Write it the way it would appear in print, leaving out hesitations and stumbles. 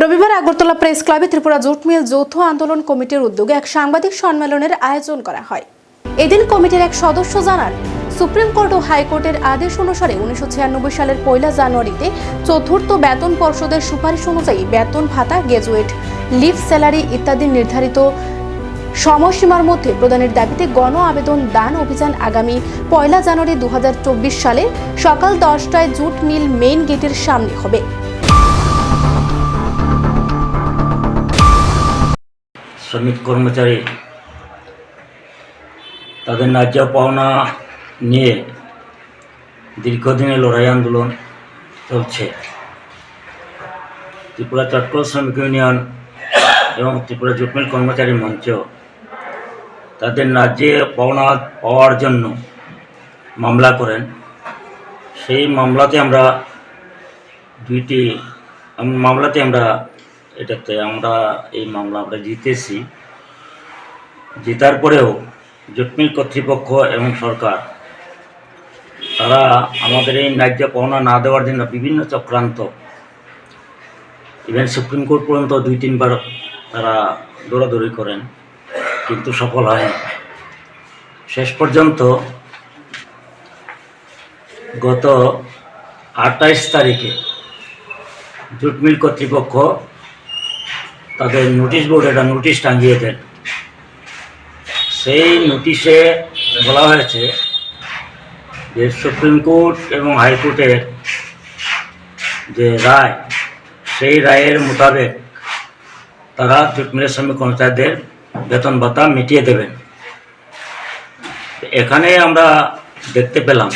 রবিবার আগরতলা প্রেস ক্লাবে Tripura jute mill যৌথ আন্দোলন কমিটির উদ্যোগে এক সাংবাদিক সম্মেলনের আয়োজন করা হয়। এদিন কমিটির এক সদস্য জানান, সুপ্রিম কোর্ট ও হাইকোর্টের আদেশ অনুসারে 1996 সালের 1 জানুয়ারিতে চতুর্থ বেতন পর্ষদের সুপারিশ অনুযায়ী বেতন ভাতা, গ্র্যাজুয়েট লিভ, স্যালারি ইত্যাদি নির্ধারিত সময়সীমার মধ্যে প্রদানের দাবিতে গণ আবেদন দান অভিযান আগামী 1 জানুয়ারি 2024 সালে সকাল 10টায় জুট মিল মেইন গেটের সামনে হবে। শ্রমিক কর্মচারী তাদের ন্যায্য পাওনা নিয়ে দীর্ঘদিনের লড়াই আন্দোলন চলছে। ত্রিপুরা চটকল শ্রমিক ইউনিয়ন এবং ত্রিপুরা জুট মিল কর্মচারী মঞ্চ তাদের ন্যায্য পাওনা পাওয়ার জন্য মামলা করেন। সেই মামলাতে আমরা এই মামলা আমরা জিতেছি। জেতার পরেও জুট মিল কর্তৃপক্ষ এবং সরকার তারা আমাদের এই ন্যায্য পাওনা না দেওয়ার জন্য বিভিন্ন চক্রান্ত, ইভেন সুপ্রিম কোর্ট পর্যন্ত 2-3 বার তারা দৌড়াদৌড়ি করেন, কিন্তু সফল হয়নি। শেষ পর্যন্ত গত 28 তারিখে জুট মিল কর্তৃপক্ষ তাদের নোটিশ বোর্ডে একটা নোটিশ টাঙিয়ে দেন। সেই নোটিশে বলা হয়েছে যে সুপ্রিম কোর্ট এবং হাইকোর্টের যে রায়, সেই রায়ের মোতাবেক তারা জুট মিলের শ্রমিক কর্মচারীদের বেতন ভাতা মিটিয়ে দেবেন। এখানে আমরা দেখতে পেলাম